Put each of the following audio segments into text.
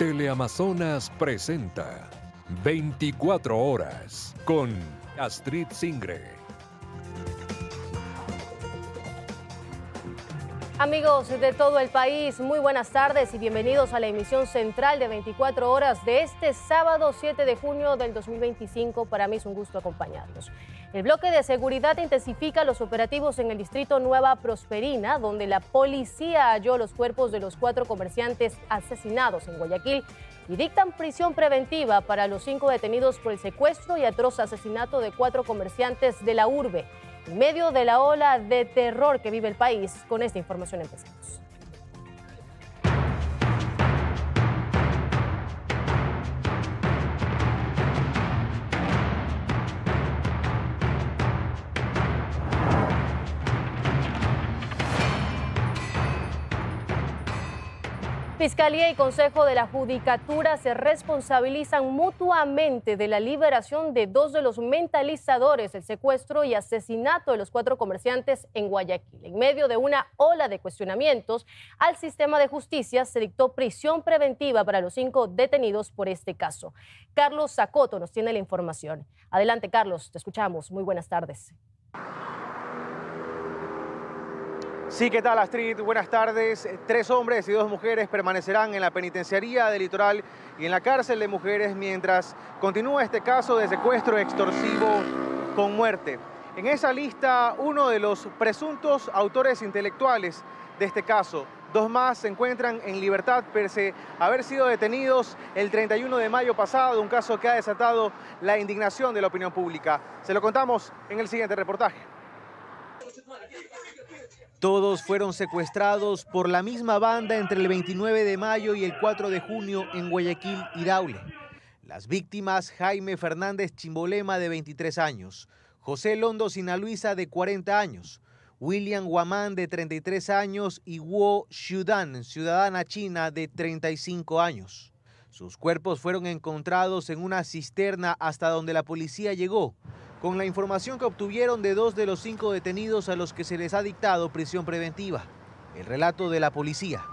Teleamazonas presenta 24 horas con Astrid Singre. Amigos de todo el país, muy buenas tardes y bienvenidos a la emisión central de 24 horas de este sábado 7 de junio del 2025. Para mí es un gusto acompañarlos. El bloque de seguridad intensifica los operativos en el distrito Nueva Prosperina, donde la policía halló los cuerpos de los 4 comerciantes asesinados en Guayaquil y dictan prisión preventiva para los 5 detenidos por el secuestro y atroz asesinato de 4 comerciantes de la urbe. En medio de la ola de terror que vive el país, con esta información empezamos. Fiscalía y Consejo de la Judicatura se responsabilizan mutuamente de la liberación de 2 de los mentalizadores del secuestro y asesinato de los 4 comerciantes en Guayaquil. En medio de una ola de cuestionamientos al sistema de justicia, se dictó prisión preventiva para los 5 detenidos por este caso. Carlos Zacoto nos tiene la información. Adelante, Carlos, te escuchamos. Muy buenas tardes. Sí, ¿qué tal, Astrid? Buenas tardes. 3 hombres y 2 mujeres permanecerán en la penitenciaría de Litoral y en la cárcel de mujeres mientras continúa este caso de secuestro extorsivo con muerte. En esa lista, uno de los presuntos autores intelectuales de este caso. 2 más se encuentran en libertad pese a haber sido detenidos el 31 de mayo pasado, un caso que ha desatado la indignación de la opinión pública. Se lo contamos en el siguiente reportaje. Todos fueron secuestrados por la misma banda entre el 29 de mayo y el 4 de junio en Guayaquil y Daule. Las víctimas: Jaime Fernández Chimbolema, de 23 años, José Londo Sinaluisa, de 40 años, William Guamán, de 33 años, y Guo Xiudan, ciudadana china, de 35 años. Sus cuerpos fueron encontrados en una cisterna hasta donde la policía llegó, con la información que obtuvieron de 2 de los 5 detenidos a los que se les ha dictado prisión preventiva. El relato de la policía: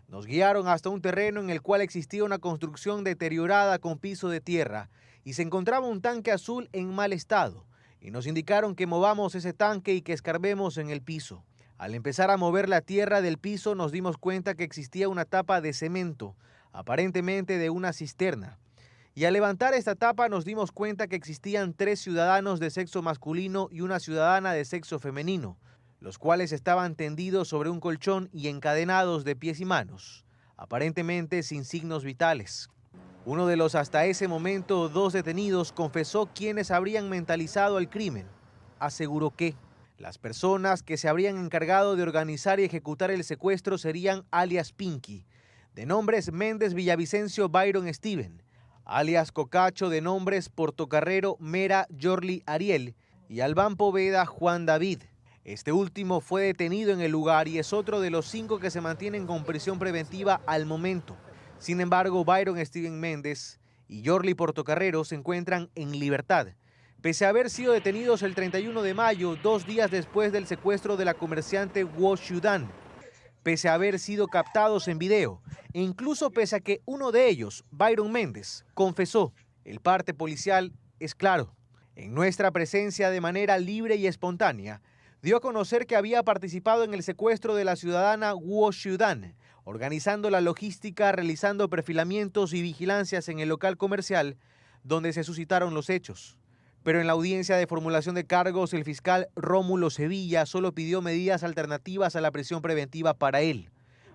nos guiaron hasta un terreno en el cual existía una construcción deteriorada con piso de tierra y se encontraba un tanque azul en mal estado, y nos indicaron que movamos ese tanque y que escarbemos en el piso. Al empezar a mover la tierra del piso nos dimos cuenta que existía una tapa de cemento, aparentemente de una cisterna. Y al levantar esta tapa nos dimos cuenta que existían 3 ciudadanos de sexo masculino y una ciudadana de sexo femenino, los cuales estaban tendidos sobre un colchón y encadenados de pies y manos, aparentemente sin signos vitales. Uno de los hasta ese momento 2 detenidos confesó quiénes habrían mentalizado el crimen. Aseguró que las personas que se habrían encargado de organizar y ejecutar el secuestro serían alias Pinky, de nombres Méndez Villavicencio Byron Steven, alias Cocacho, de nombres Portocarrero Mera Yorli Ariel, y Albán Poveda Juan David. Este último fue detenido en el lugar y es otro de los 5 que se mantienen con prisión preventiva al momento. Sin embargo, Byron Steven Méndez y Yorli Portocarrero se encuentran en libertad, pese a haber sido detenidos el 31 de mayo, 2 días después del secuestro de la comerciante Guo Xiudan, pese a haber sido captados en video, e incluso pese a que uno de ellos, Byron Méndez, confesó. El parte policial es claro. En nuestra presencia, de manera libre y espontánea, dio a conocer que había participado en el secuestro de la ciudadana Guo Xiudan, organizando la logística, realizando perfilamientos y vigilancias en el local comercial donde se suscitaron los hechos. Pero en la audiencia de formulación de cargos, el fiscal Rómulo Sevilla solo pidió medidas alternativas a la prisión preventiva para él.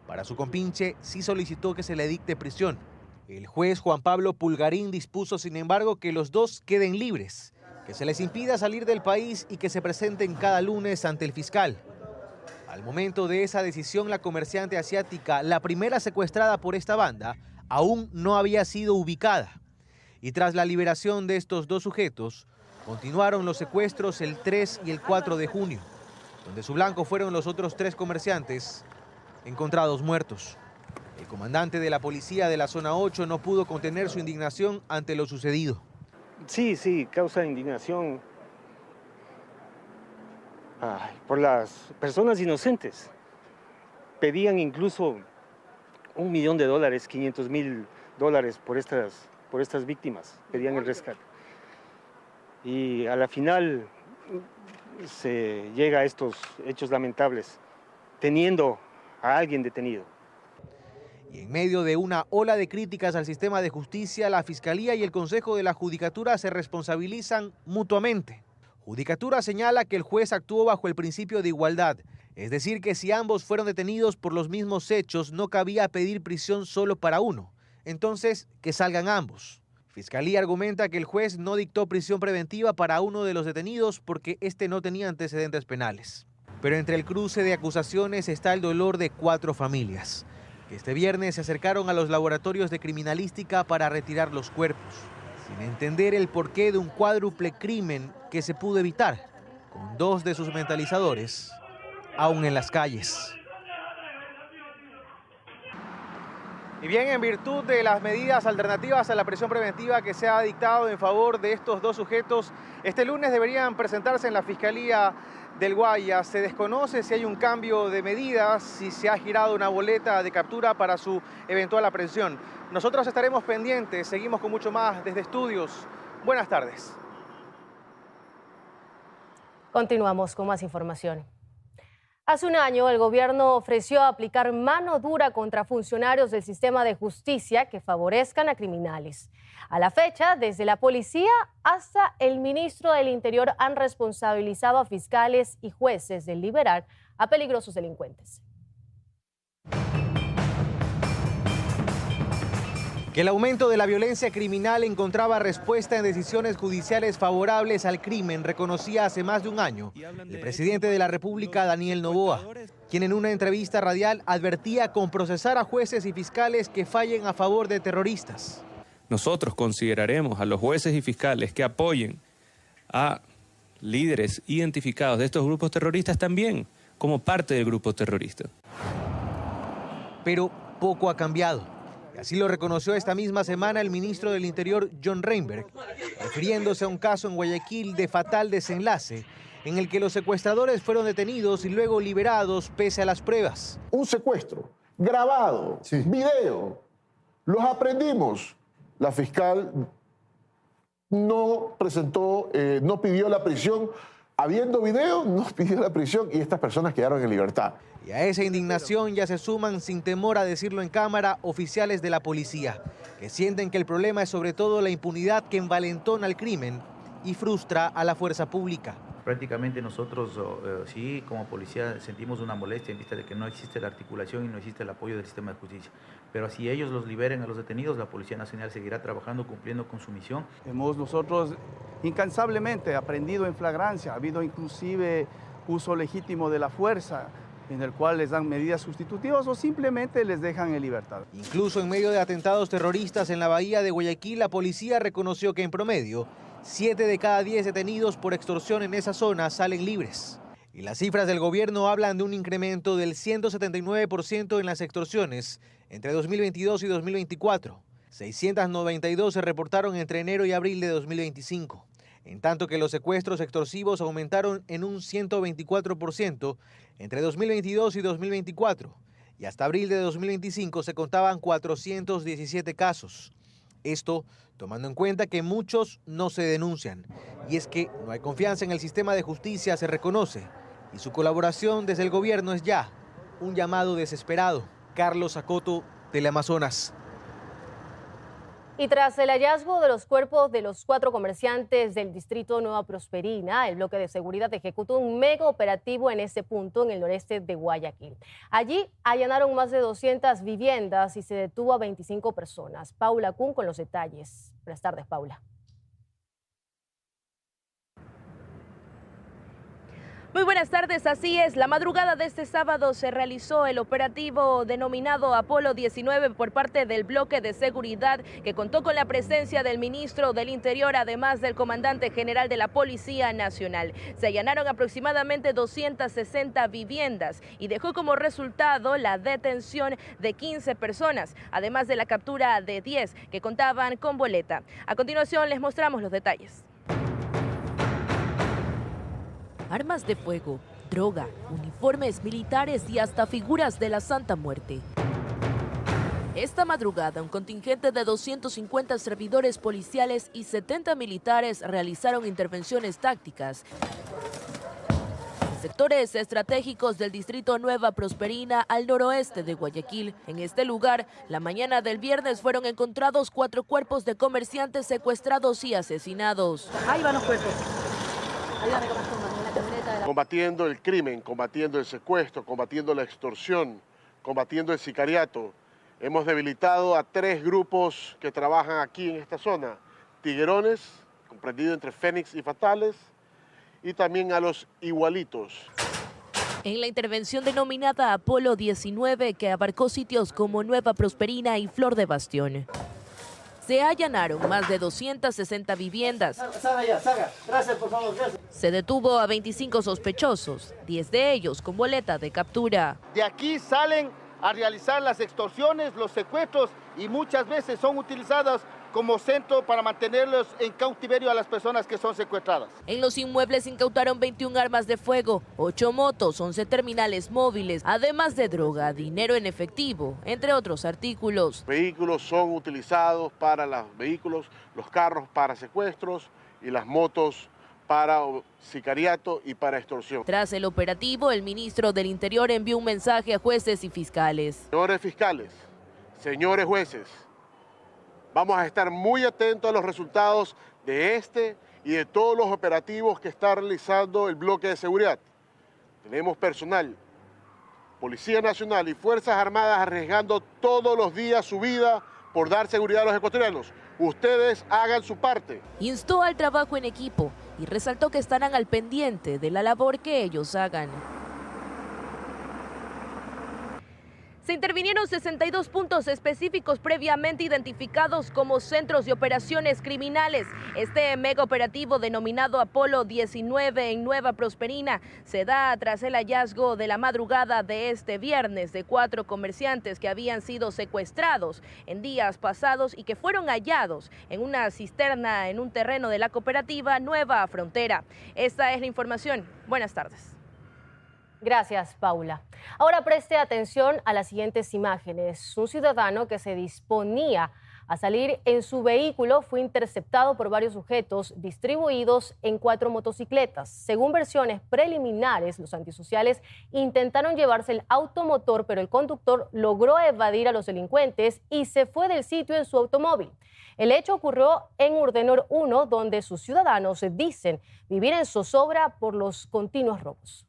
Para su compinche sí solicitó que se le dicte prisión. El juez Juan Pablo Pulgarín dispuso, sin embargo, que los 2 queden libres, que se les impida salir del país y que se presenten cada lunes ante el fiscal. Al momento de esa decisión, la comerciante asiática, la primera secuestrada por esta banda, aún no había sido ubicada. Y tras la liberación de estos 2 sujetos, continuaron los secuestros el 3 y el 4 de junio, donde su blanco fueron los otros 3 comerciantes encontrados muertos. El comandante de la policía de la zona 8 no pudo contener su indignación ante lo sucedido. Sí, causa indignación por las personas inocentes. Pedían incluso $1 millón, $500,000 dólares por estas víctimas, pedían el rescate. Y a la final se llega a estos hechos lamentables, teniendo a alguien detenido. Y en medio de una ola de críticas al sistema de justicia, la Fiscalía y el Consejo de la Judicatura se responsabilizan mutuamente. Judicatura señala que el juez actuó bajo el principio de igualdad, es decir, que si ambos fueron detenidos por los mismos hechos, no cabía pedir prisión solo para uno. Entonces, que salgan ambos. Fiscalía argumenta que el juez no dictó prisión preventiva para uno de los detenidos porque este no tenía antecedentes penales. Pero entre el cruce de acusaciones está el dolor de 4 familias, que este viernes se acercaron a los laboratorios de criminalística para retirar los cuerpos, sin entender el porqué de un cuádruple crimen que se pudo evitar, con 2 de sus mentalizadores aún en las calles. Y bien, en virtud de las medidas alternativas a la prisión preventiva que se ha dictado en favor de estos 2 sujetos, este lunes deberían presentarse en la Fiscalía del Guayas. Se desconoce si hay un cambio de medidas, si se ha girado una boleta de captura para su eventual aprehensión. Nosotros estaremos pendientes, seguimos con mucho más desde Estudios. Buenas tardes. Continuamos con más información. Hace un año, el gobierno ofreció aplicar mano dura contra funcionarios del sistema de justicia que favorezcan a criminales. A la fecha, desde la policía hasta el ministro del Interior han responsabilizado a fiscales y jueces de liberar a peligrosos delincuentes. Que el aumento de la violencia criminal encontraba respuesta en decisiones judiciales favorables al crimen, reconocía hace más de un año el presidente de la República, Daniel Noboa, quien en una entrevista radial advertía con procesar a jueces y fiscales que fallen a favor de terroristas. Nosotros consideraremos a los jueces y fiscales que apoyen a líderes identificados de estos grupos terroristas también como parte del grupo terrorista. Pero poco ha cambiado. Así lo reconoció esta misma semana el ministro del Interior, John Reinberg, refiriéndose a un caso en Guayaquil de fatal desenlace, en el que los secuestradores fueron detenidos y luego liberados pese a las pruebas. Un secuestro, grabado, video, los aprendimos. La fiscal no presentó, no pidió la prisión. Habiendo video, no pidió la prisión y estas personas quedaron en libertad. Y a esa indignación ya se suman, sin temor a decirlo en cámara, oficiales de la policía, que sienten que el problema es sobre todo la impunidad que envalentona el crimen y frustra a la fuerza pública. Prácticamente nosotros sí, como policía, sentimos una molestia en vista de que no existe la articulación y no existe el apoyo del sistema de justicia. Pero si ellos los liberen a los detenidos, la Policía Nacional seguirá trabajando, cumpliendo con su misión. Hemos nosotros incansablemente aprendido en flagrancia, ha habido inclusive uso legítimo de la fuerza, en el cual les dan medidas sustitutivas o simplemente les dejan en libertad. Incluso en medio de atentados terroristas en la bahía de Guayaquil, la policía reconoció que en promedio 7 de cada 10 detenidos por extorsión en esa zona salen libres. Y las cifras del gobierno hablan de un incremento del 179% en las extorsiones entre 2022 y 2024. 692 se reportaron entre enero y abril de 2025. En tanto que los secuestros extorsivos aumentaron en un 124% entre 2022 y 2024. Y hasta abril de 2025 se contaban 417 casos. Esto tomando en cuenta que muchos no se denuncian. Y es que no hay confianza en el sistema de justicia, se reconoce. Y su colaboración desde el gobierno es ya un llamado desesperado. Carlos Acoto, Teleamazonas. Y tras el hallazgo de los cuerpos de los 4 comerciantes del distrito Nueva Prosperina, el bloque de seguridad ejecutó un mega operativo en ese punto en el noreste de Guayaquil. Allí allanaron más de 200 viviendas y se detuvo a 25 personas. Paula Kuhn con los detalles. Buenas tardes, Paula. Muy buenas tardes, así es. La madrugada de este sábado se realizó el operativo denominado Apolo 19 por parte del bloque de seguridad que contó con la presencia del ministro del Interior, además del comandante general de la Policía Nacional. Se allanaron aproximadamente 260 viviendas y dejó como resultado la detención de 15 personas, además de la captura de 10 que contaban con boleta. A continuación les mostramos los detalles. Armas de fuego, droga, uniformes militares y hasta figuras de la Santa Muerte. Esta madrugada, un contingente de 250 servidores policiales y 70 militares realizaron intervenciones tácticas en sectores estratégicos del distrito Nueva Prosperina, al noroeste de Guayaquil. En este lugar, la mañana del viernes fueron encontrados 4 cuerpos de comerciantes secuestrados y asesinados. Ahí van los cuerpos. Combatiendo el crimen, combatiendo el secuestro, combatiendo la extorsión, combatiendo el sicariato. Hemos debilitado a 3 grupos que trabajan aquí en esta zona. Tiguerones, comprendido entre Fénix y Fatales, y también a los igualitos. En la intervención denominada Apolo 19, que abarcó sitios como Nueva Prosperina y Flor de Bastión, se allanaron más de 260 viviendas. Salga. Gracias, por favor, gracias. Se detuvo a 25 sospechosos, 10 de ellos con boleta de captura. De aquí salen a realizar las extorsiones, los secuestros y muchas veces son utilizadas como centro para mantenerlos en cautiverio a las personas que son secuestradas. En los inmuebles incautaron 21 armas de fuego, 8 motos, 11 terminales móviles, además de droga, dinero en efectivo, entre otros artículos. Vehículos son utilizados para los carros para secuestros y las motos para sicariato y para extorsión. Tras el operativo, el ministro del Interior envió un mensaje a jueces y fiscales. Señores fiscales, señores jueces, vamos a estar muy atentos a los resultados de este y de todos los operativos que está realizando el bloque de seguridad. Tenemos personal, Policía Nacional y Fuerzas Armadas arriesgando todos los días su vida por dar seguridad a los ecuatorianos. Ustedes hagan su parte. Instó al trabajo en equipo y resaltó que estarán al pendiente de la labor que ellos hagan. Se intervinieron 62 puntos específicos previamente identificados como centros de operaciones criminales. Este mega operativo denominado Apolo 19 en Nueva Prosperina se da tras el hallazgo de la madrugada de este viernes de 4 comerciantes que habían sido secuestrados en días pasados y que fueron hallados en una cisterna en un terreno de la cooperativa Nueva Frontera. Esta es la información. Buenas tardes. Gracias, Paula. Ahora preste atención a las siguientes imágenes. Un ciudadano que se disponía a salir en su vehículo fue interceptado por varios sujetos distribuidos en 4 motocicletas. Según versiones preliminares, los antisociales intentaron llevarse el automotor, pero el conductor logró evadir a los delincuentes y se fue del sitio en su automóvil. El hecho ocurrió en Urdenor 1, donde sus ciudadanos dicen vivir en zozobra por los continuos robos.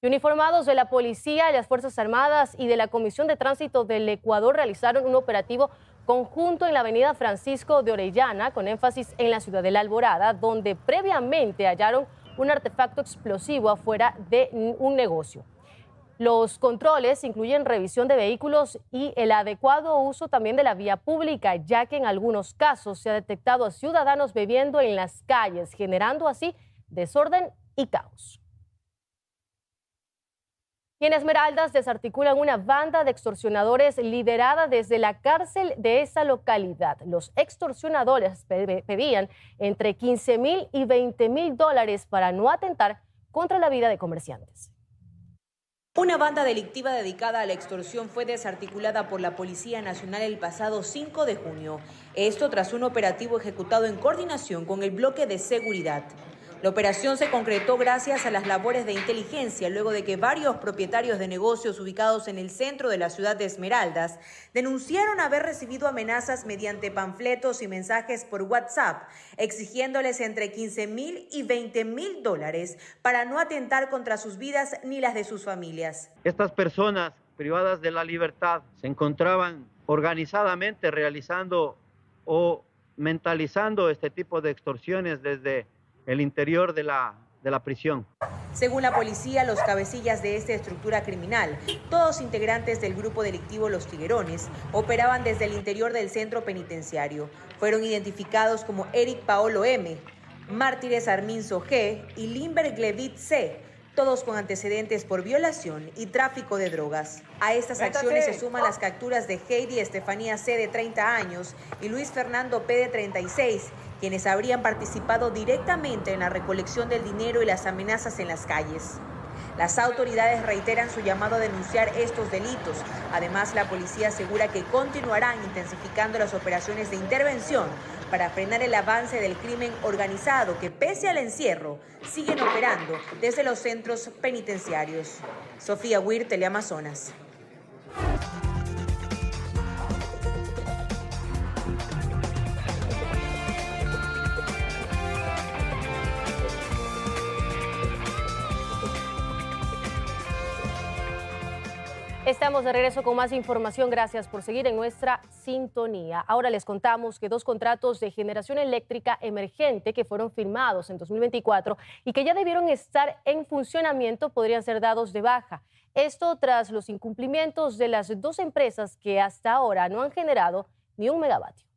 Uniformados de la policía, de las Fuerzas Armadas y de la Comisión de Tránsito del Ecuador realizaron un operativo conjunto en la avenida Francisco de Orellana, con énfasis en la ciudad de La Alborada, donde previamente hallaron un artefacto explosivo afuera de un negocio. Los controles incluyen revisión de vehículos y el adecuado uso también de la vía pública, ya que en algunos casos se ha detectado a ciudadanos bebiendo en las calles, generando así desorden y caos. Y en Esmeraldas desarticulan una banda de extorsionadores liderada desde la cárcel de esa localidad. Los extorsionadores pedían entre 15.000 y 20.000 dólares para no atentar contra la vida de comerciantes. Una banda delictiva dedicada a la extorsión fue desarticulada por la Policía Nacional el pasado 5 de junio. Esto tras un operativo ejecutado en coordinación con el bloque de seguridad. La operación se concretó gracias a las labores de inteligencia luego de que varios propietarios de negocios ubicados en el centro de la ciudad de Esmeraldas denunciaron haber recibido amenazas mediante panfletos y mensajes por WhatsApp, exigiéndoles entre 15.000 y 20.000 dólares para no atentar contra sus vidas ni las de sus familias. Estas personas privadas de la libertad se encontraban organizadamente realizando o mentalizando este tipo de extorsiones desde el interior de la prisión. Según la policía, los cabecillas de esta estructura criminal, todos integrantes del grupo delictivo Los Tiguerones, operaban desde el interior del centro penitenciario. Fueron identificados como Eric Paolo M., Mártires Arminzo G. y Limber Glevit C., todos con antecedentes por violación y tráfico de drogas. A estas acciones se suman las capturas de Heidi Estefanía C., de 30 años, y Luis Fernando P., de 36, quienes habrían participado directamente en la recolección del dinero y las amenazas en las calles. Las autoridades reiteran su llamado a denunciar estos delitos. Además, la policía asegura que continuarán intensificando las operaciones de intervención para frenar el avance del crimen organizado que, pese al encierro, siguen operando desde los centros penitenciarios. Sofía Weir, Teleamazonas. Estamos de regreso con más información. Gracias por seguir en nuestra sintonía. Ahora les contamos que 2 contratos de generación eléctrica emergente que fueron firmados en 2024 y que ya debieron estar en funcionamiento podrían ser dados de baja. Esto tras los incumplimientos de las 2 empresas que hasta ahora no han generado ni 1 megavatio.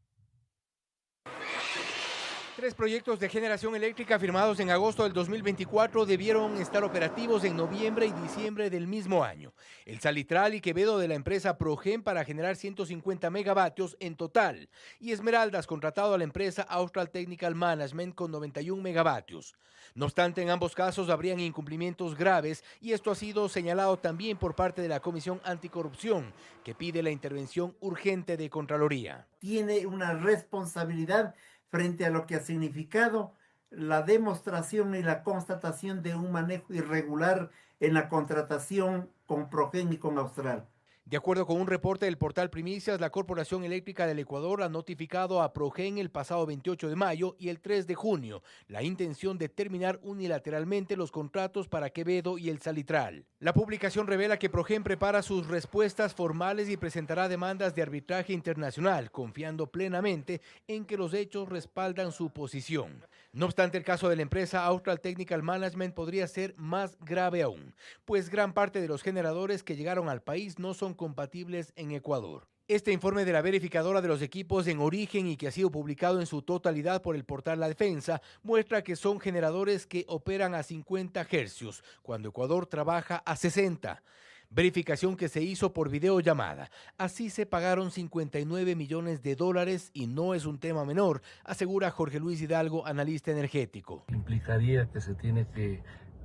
3 proyectos de generación eléctrica firmados en agosto del 2024 debieron estar operativos en noviembre y diciembre del mismo año. El Salitral y Quevedo de la empresa Progen para generar 150 megavatios en total y Esmeraldas contratado a la empresa Austral Technical Management con 91 megavatios. No obstante, en ambos casos habrían incumplimientos graves y esto ha sido señalado también por parte de la Comisión Anticorrupción, que pide la intervención urgente de Contraloría. Tiene una responsabilidad frente a lo que ha significado la demostración y la constatación de un manejo irregular en la contratación con Progen y con Austral. De acuerdo con un reporte del portal Primicias, la Corporación Eléctrica del Ecuador ha notificado a Progen el pasado 28 de mayo y el 3 de junio la intención de terminar unilateralmente los contratos para Quevedo y el Salitral. La publicación revela que Progen prepara sus respuestas formales y presentará demandas de arbitraje internacional, confiando plenamente en que los hechos respaldan su posición. No obstante, el caso de la empresa Austral Technical Management podría ser más grave aún, pues gran parte de los generadores que llegaron al país no son compatibles en Ecuador. Este informe de la verificadora de los equipos en origen y que ha sido publicado en su totalidad por el portal La Defensa muestra que son generadores que operan a 50 hercios, cuando Ecuador trabaja a 60. Verificación que se hizo por videollamada. Así se pagaron 59 millones de dólares y no es un tema menor, asegura Jorge Luis Hidalgo, analista energético. Implicaría que se tiene que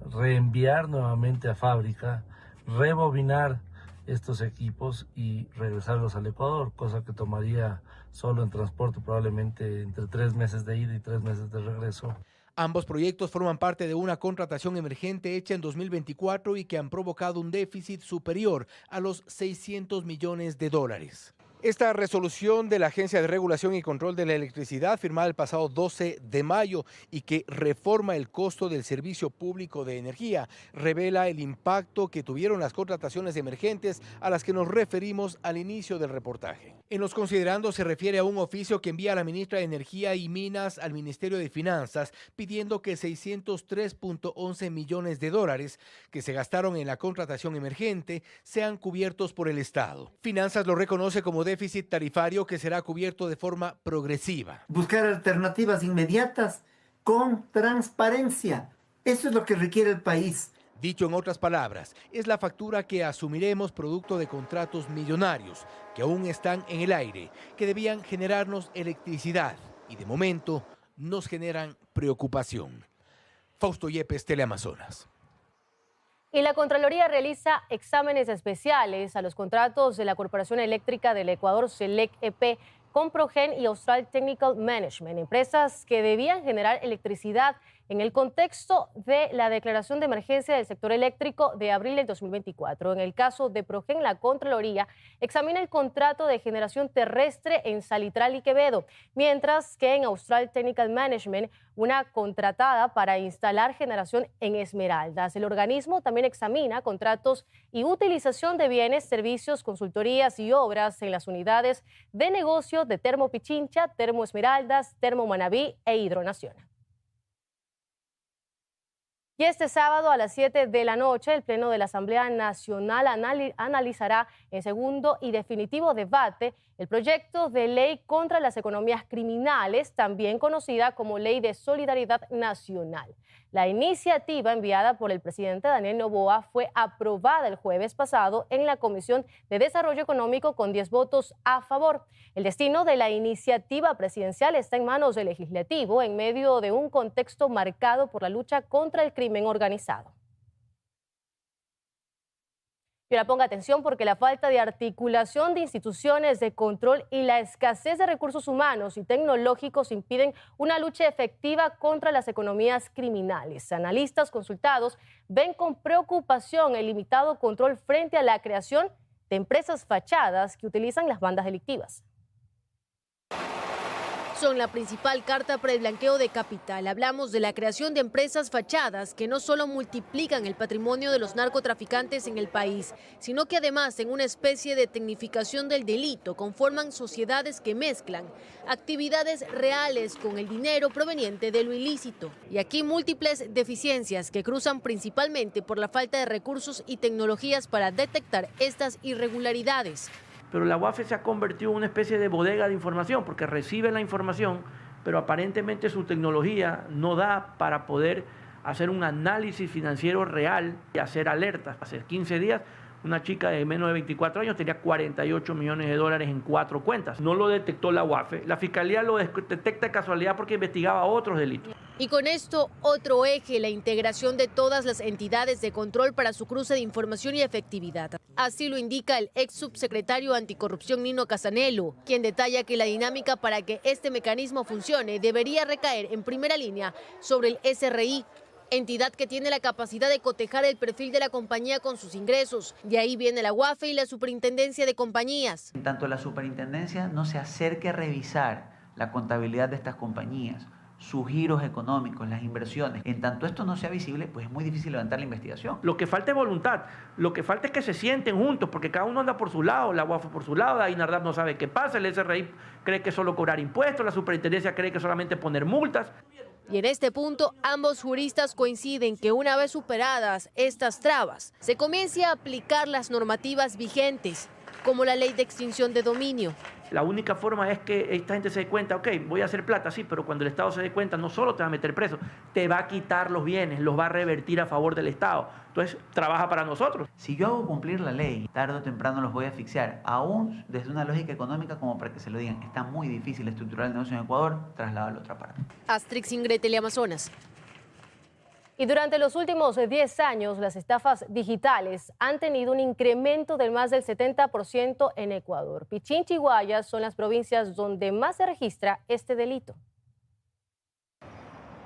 reenviar nuevamente a fábrica, rebobinar estos equipos y regresarlos al Ecuador, cosa que tomaría solo en transporte probablemente entre 3 meses de ida y 3 meses de regreso. Ambos proyectos forman parte de una contratación emergente hecha en 2024 y que han provocado un déficit superior a los 600 millones de dólares. Esta resolución de la Agencia de Regulación y Control de la Electricidad, firmada el pasado 12 de mayo y que reforma el costo del servicio público de energía, revela el impacto que tuvieron las contrataciones emergentes a las que nos referimos al inicio del reportaje. En los considerandos se refiere a un oficio que envía la ministra de Energía y Minas al Ministerio de Finanzas pidiendo que 603.11 millones de dólares que se gastaron en la contratación emergente sean cubiertos por el Estado. Finanzas lo reconoce como déficit tarifario que será cubierto de forma progresiva. Buscar alternativas inmediatas con transparencia. Eso es lo que requiere el país. Dicho en otras palabras, es la factura que asumiremos producto de contratos millonarios que aún están en el aire, que debían generarnos electricidad y de momento nos generan preocupación. Fausto Yepes, Teleamazonas. Y la Contraloría realiza exámenes especiales a los contratos de la Corporación Eléctrica del Ecuador, SELEC EP, con Progen y Austral Technical Management, empresas que debían generar electricidad en el contexto de la declaración de emergencia del sector eléctrico de abril del 2024. En el caso de Progen, la Contraloría examina el contrato de generación terrestre en Salitral y Quevedo, mientras que en Austral Technical Management, una contratada para instalar generación en Esmeraldas. El organismo también examina contratos y utilización de bienes, servicios, consultorías y obras en las unidades de negocio de Termo Pichincha, Termo Esmeraldas, Termo Manabí e Hidronación. Y este sábado a las 7 de la noche, el Pleno de la Asamblea Nacional analizará en segundo y definitivo debate el proyecto de ley contra las economías criminales, también conocida como Ley de Solidaridad Nacional. La iniciativa enviada por el presidente Daniel Noboa fue aprobada el jueves pasado en la Comisión de Desarrollo Económico con 10 votos a favor. El destino de la iniciativa presidencial está en manos del Legislativo en medio de un contexto marcado por la lucha contra el crimen organizado. Y ahora ponga atención porque la falta de articulación de instituciones de control y la escasez de recursos humanos y tecnológicos impiden una lucha efectiva contra las economías criminales. Analistas consultados ven con preocupación el limitado control frente a la creación de empresas fachadas que utilizan las bandas delictivas. Son la principal carta para el blanqueo de capital. Hablamos de la creación de empresas fachadas que no solo multiplican el patrimonio de los narcotraficantes en el país, sino que además, en una especie de tecnificación del delito, conforman sociedades que mezclan actividades reales con el dinero proveniente de lo ilícito. Y aquí múltiples deficiencias que cruzan principalmente por la falta de recursos y tecnologías para detectar estas irregularidades. Pero la UAFE se ha convertido en una especie de bodega de información porque recibe la información, pero aparentemente su tecnología no da para poder hacer un análisis financiero real y hacer alertas. Hace 15 días, una chica de menos de 24 años tenía 48 millones de dólares en 4 cuentas. No lo detectó la UAFE. La Fiscalía lo detecta de casualidad porque investigaba otros delitos. Y con esto, otro eje, la integración de todas las entidades de control para su cruce de información y efectividad. Así lo indica el ex subsecretario anticorrupción Nino Casanelo, quien detalla que la dinámica para que este mecanismo funcione debería recaer en primera línea sobre el SRI, entidad que tiene la capacidad de cotejar el perfil de la compañía con sus ingresos. De ahí viene la UAFE y la Superintendencia de Compañías. En tanto la superintendencia no se acerque a revisar la contabilidad de estas compañías, sus giros económicos, las inversiones. En tanto esto no sea visible, pues es muy difícil levantar la investigación. Lo que falta es voluntad, lo que falta es que se sienten juntos, porque cada uno anda por su lado, la UAFE por su lado, la INARDAP no sabe qué pasa, el SRI cree que solo cobrar impuestos, la superintendencia cree que solamente poner multas. Y en este punto, ambos juristas coinciden que una vez superadas estas trabas, se comience a aplicar las normativas vigentes, como la ley de extinción de dominio. La única forma es que esta gente se dé cuenta, ok, voy a hacer plata, sí, pero cuando el Estado se dé cuenta, no solo te va a meter preso, te va a quitar los bienes, los va a revertir a favor del Estado. Entonces, trabaja para nosotros. Si yo hago cumplir la ley, tarde o temprano los voy a asfixiar, aún desde una lógica económica como para que se lo digan. Está muy difícil estructurar el negocio en Ecuador, trasladarlo a otra parte. Astrid Singre, Teleamazonas. Y durante los últimos 10 años, las estafas digitales han tenido un incremento del más del 70% en Ecuador. Pichincha y Guayas son las provincias donde más se registra este delito.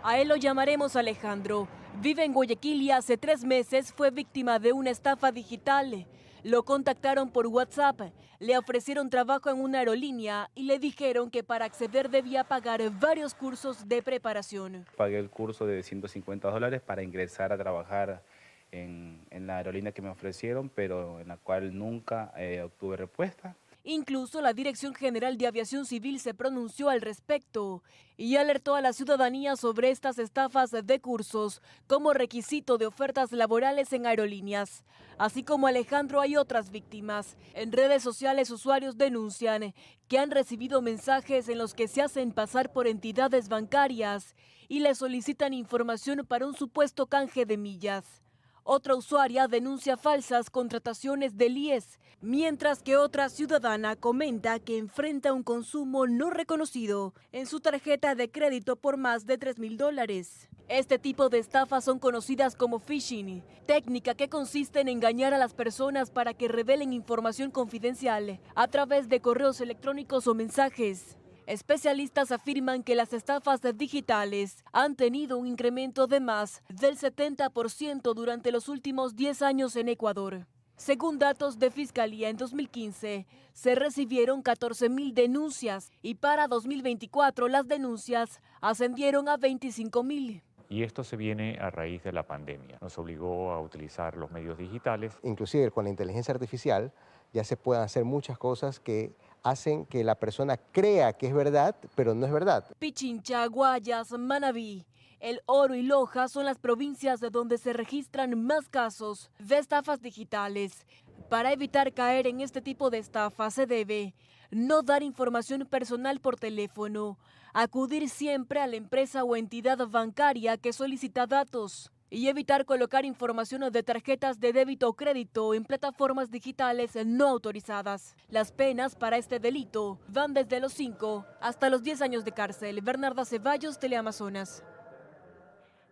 A él lo llamaremos Alejandro. Vive en Guayaquil y hace 3 meses fue víctima de una estafa digital. Lo contactaron por WhatsApp, le ofrecieron trabajo en una aerolínea y le dijeron que para acceder debía pagar varios cursos de preparación. Pagué el curso de $150 para ingresar a trabajar en la aerolínea que me ofrecieron, pero en la cual nunca obtuve respuesta. Incluso la Dirección General de Aviación Civil se pronunció al respecto y alertó a la ciudadanía sobre estas estafas de cursos como requisito de ofertas laborales en aerolíneas. Así como Alejandro, hay otras víctimas. En redes sociales, usuarios denuncian que han recibido mensajes en los que se hacen pasar por entidades bancarias y les solicitan información para un supuesto canje de millas. Otra usuaria denuncia falsas contrataciones del IES, mientras que otra ciudadana comenta que enfrenta un consumo no reconocido en su tarjeta de crédito por más de $3.000. Este tipo de estafas son conocidas como phishing, técnica que consiste en engañar a las personas para que revelen información confidencial a través de correos electrónicos o mensajes. Especialistas afirman que las estafas digitales han tenido un incremento de más del 70% durante los últimos 10 años en Ecuador. Según datos de Fiscalía, en 2015 se recibieron 14.000 denuncias y para 2024 las denuncias ascendieron a 25.000. Y esto se viene a raíz de la pandemia. Nos obligó a utilizar los medios digitales. Inclusive con la inteligencia artificial ya se pueden hacer muchas cosas que hacen que la persona crea que es verdad, pero no es verdad. Pichincha, Guayas, Manabí, El Oro y Loja son las provincias de donde se registran más casos de estafas digitales. Para evitar caer en este tipo de estafas se debe no dar información personal por teléfono, acudir siempre a la empresa o entidad bancaria que solicita datos y evitar colocar información de tarjetas de débito o crédito en plataformas digitales no autorizadas. Las penas para este delito van desde los 5 hasta los 10 años de cárcel. Bernarda Ceballos, Teleamazonas.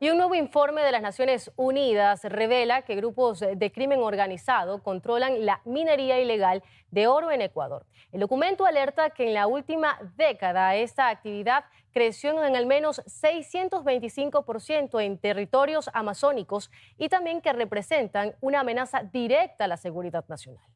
Y un nuevo informe de las Naciones Unidas revela que grupos de crimen organizado controlan la minería ilegal de oro en Ecuador. El documento alerta que en la última década esta actividad creció en al menos 625% en territorios amazónicos y también que representan una amenaza directa a la seguridad nacional.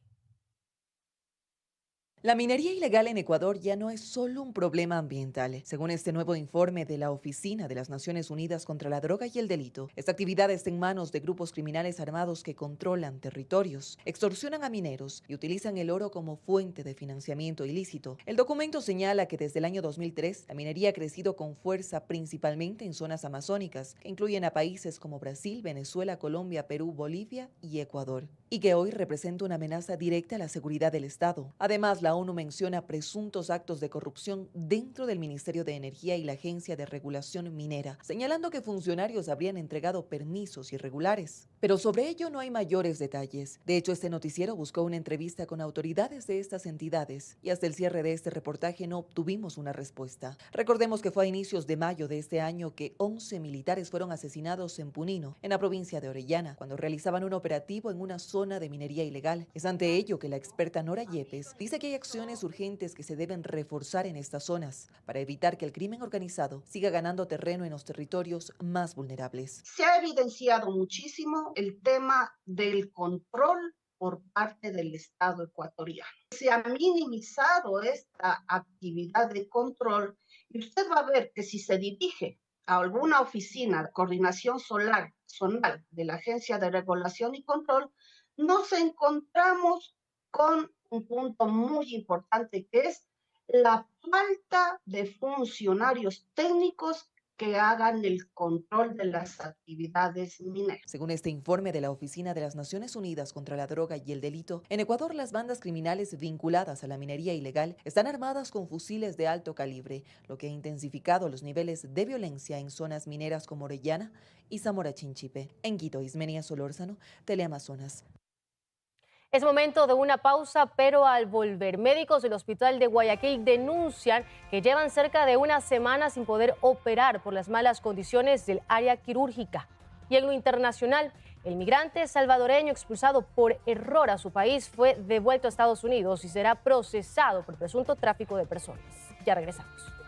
La minería ilegal en Ecuador ya no es solo un problema ambiental. Según este nuevo informe de la Oficina de las Naciones Unidas contra la Droga y el Delito, esta actividad está en manos de grupos criminales armados que controlan territorios, extorsionan a mineros y utilizan el oro como fuente de financiamiento ilícito. El documento señala que desde el año 2003, la minería ha crecido con fuerza principalmente en zonas amazónicas, que incluyen a países como Brasil, Venezuela, Colombia, Perú, Bolivia y Ecuador, y que hoy representa una amenaza directa a la seguridad del Estado. Además, la ONU menciona presuntos actos de corrupción dentro del Ministerio de Energía y la Agencia de Regulación Minera, señalando que funcionarios habrían entregado permisos irregulares. Pero sobre ello no hay mayores detalles. De hecho, este noticiero buscó una entrevista con autoridades de estas entidades y hasta el cierre de este reportaje no obtuvimos una respuesta. Recordemos que fue a inicios de mayo de este año que 11 militares fueron asesinados en Punino, en la provincia de Orellana, cuando realizaban un operativo en una zona de minería ilegal. Es ante ello que la experta Nora Yepes dice que hay acciones urgentes que se deben reforzar en estas zonas para evitar que el crimen organizado siga ganando terreno en los territorios más vulnerables. Se ha evidenciado muchísimo el tema del control por parte del Estado ecuatoriano. Se ha minimizado esta actividad de control y usted va a ver que si se dirige a alguna oficina de coordinación zonal de la Agencia de Regulación y Control, nos encontramos con un punto muy importante que es la falta de funcionarios técnicos que hagan el control de las actividades mineras. Según este informe de la Oficina de las Naciones Unidas contra la Droga y el Delito, en Ecuador las bandas criminales vinculadas a la minería ilegal están armadas con fusiles de alto calibre, lo que ha intensificado los niveles de violencia en zonas mineras como Orellana y Zamora Chinchipe. En Quito, Ismenia Solórzano, Teleamazonas. Es momento de una pausa, pero al volver, médicos del hospital de Guayaquil denuncian que llevan cerca de una semana sin poder operar por las malas condiciones del área quirúrgica. Y en lo internacional, el migrante salvadoreño expulsado por error a su país fue devuelto a Estados Unidos y será procesado por presunto tráfico de personas. Ya regresamos.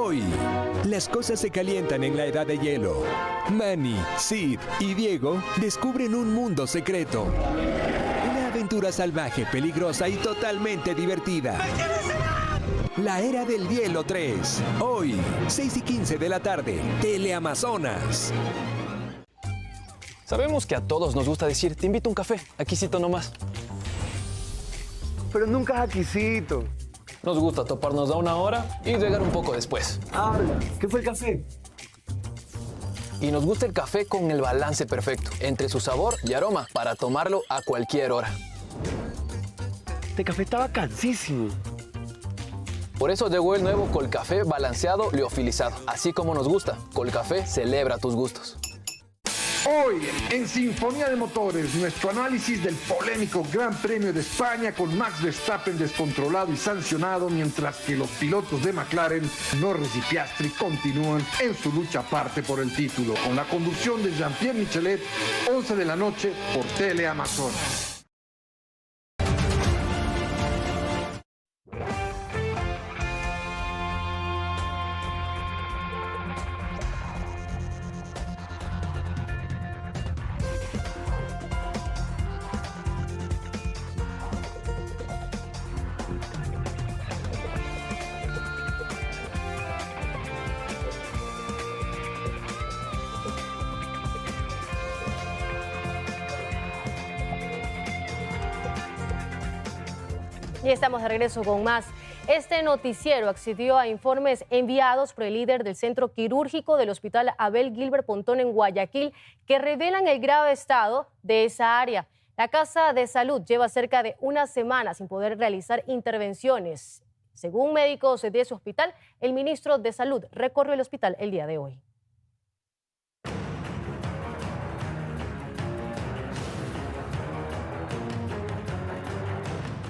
Hoy, las cosas se calientan en la edad de hielo. Manny, Sid y Diego descubren un mundo secreto. Una aventura salvaje, peligrosa y totalmente divertida. La Era del Hielo 3. Hoy, 6:15 de la tarde. Teleamazonas. Sabemos que a todos nos gusta decir, te invito a un café, aquícito nomás. Pero nunca es aquícito. Nos gusta toparnos a una hora y llegar un poco después. Ah, ¿qué fue el café? Y nos gusta el café con el balance perfecto entre su sabor y aroma para tomarlo a cualquier hora. Este café estaba cansísimo. Por eso llegó el nuevo Colcafé balanceado liofilizado. Así como nos gusta, Colcafé celebra tus gustos. Hoy, en Sinfonía de Motores, nuestro análisis del polémico Gran Premio de España con Max Verstappen descontrolado y sancionado, mientras que los pilotos de McLaren, Norris y Piastri, continúan en su lucha aparte por el título, con la conducción de Jean-Pierre Michelet, 11 de la noche por Teleamazonas. Y estamos de regreso con más. Este noticiero accedió a informes enviados por el líder del centro quirúrgico del Hospital Abel Gilbert Pontón en Guayaquil que revelan el grave estado de esa área. La Casa de Salud lleva cerca de una semana sin poder realizar intervenciones. Según médicos de ese hospital, el ministro de Salud recorrió el hospital el día de hoy.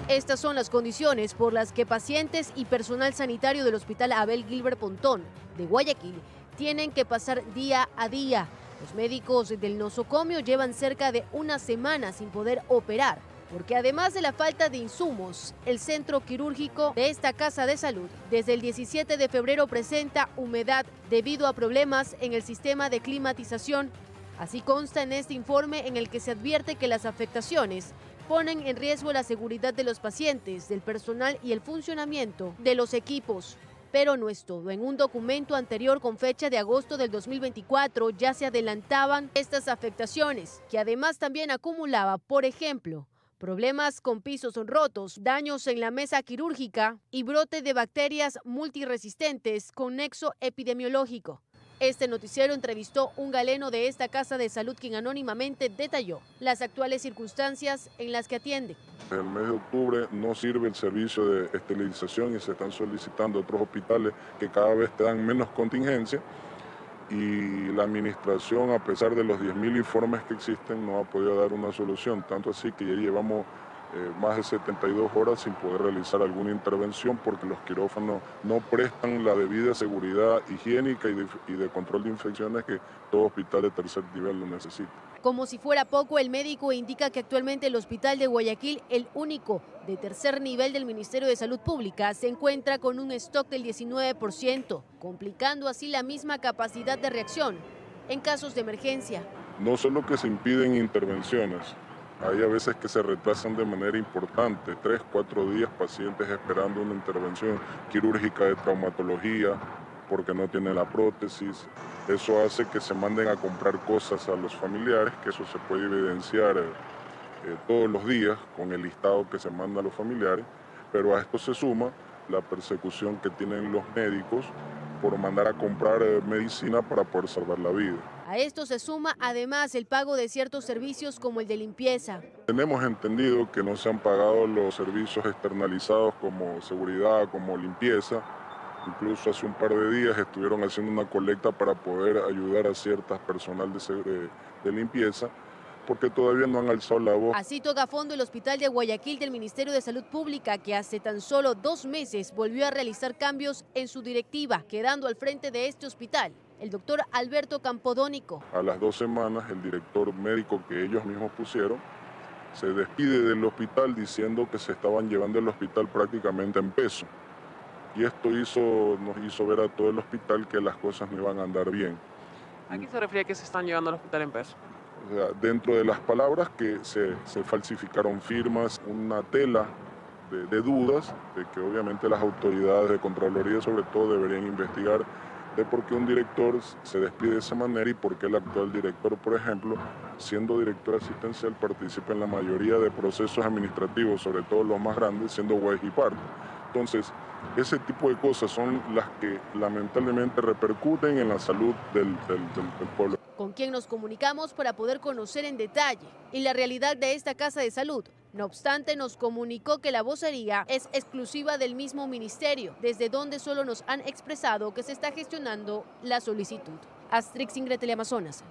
Estas son las condiciones por las que pacientes y personal sanitario del Hospital Abel Gilbert Pontón de Guayaquil tienen que pasar día a día. Los médicos del nosocomio llevan cerca de una semana sin poder operar, porque además de la falta de insumos, el centro quirúrgico de esta casa de salud desde el 17 de febrero presenta humedad debido a problemas en el sistema de climatización. Así consta en este informe en el que se advierte que las afectaciones ponen en riesgo la seguridad de los pacientes, del personal y el funcionamiento de los equipos. Pero no es todo. En un documento anterior con fecha de agosto del 2024 ya se adelantaban estas afectaciones, que además también acumulaba, por ejemplo, problemas con pisos rotos, daños en la mesa quirúrgica y brote de bacterias multiresistentes con nexo epidemiológico. Este noticiero entrevistó un galeno de esta casa de salud quien anónimamente detalló las actuales circunstancias en las que atiende. En el mes de octubre no sirve el servicio de esterilización y se están solicitando otros hospitales que cada vez te dan menos contingencia y la administración, a pesar de los 10.000 informes que existen, no ha podido dar una solución, tanto así que ya llevamos más de 72 horas sin poder realizar alguna intervención porque los quirófanos no prestan la debida seguridad higiénica y de control de infecciones que todo hospital de tercer nivel lo necesita. Como si fuera poco, el médico indica que actualmente el hospital de Guayaquil, el único de tercer nivel del Ministerio de Salud Pública, se encuentra con un stock del 19%, complicando así la misma capacidad de reacción en casos de emergencia. No solo que se impiden intervenciones, hay a veces que se retrasan de manera importante, 3, 4 días pacientes esperando una intervención quirúrgica de traumatología porque no tiene la prótesis. Eso hace que se manden a comprar cosas a los familiares, que eso se puede evidenciar todos los días con el listado que se manda a los familiares, pero a esto se suma la persecución que tienen los médicos por mandar a comprar medicina para poder salvar la vida. A esto se suma además el pago de ciertos servicios como el de limpieza. Tenemos entendido que no se han pagado los servicios externalizados como seguridad, como limpieza. Incluso hace un par de días estuvieron haciendo una colecta para poder ayudar a ciertas personal de limpieza, porque todavía no han alzado la voz. Así toca fondo el Hospital de Guayaquil del Ministerio de Salud Pública, que hace tan solo 2 meses volvió a realizar cambios en su directiva, quedando al frente de este hospital el doctor Alberto Campodónico. A las 2 semanas, el director médico que ellos mismos pusieron se despide del hospital diciendo que se estaban llevando el hospital prácticamente en peso. Y esto nos hizo ver a todo el hospital que las cosas no iban a andar bien. ¿A qué se refiere que se están llevando al hospital en peso? O sea, dentro de las palabras que se falsificaron firmas, una tela de dudas, de que obviamente las autoridades de Contraloría sobre todo deberían investigar de por qué un director se despide de esa manera y por qué el actual director, por ejemplo, siendo director asistencial, participa en la mayoría de procesos administrativos, sobre todo los más grandes, siendo juez y parte. Entonces, ese tipo de cosas son las que lamentablemente repercuten en la salud del pueblo. Con quien nos comunicamos para poder conocer en detalle y la realidad de esta casa de salud. No obstante, nos comunicó que la vocería es exclusiva del mismo ministerio, desde donde solo nos han expresado que se está gestionando la solicitud. Astrix Ingrid, Teleamazonas.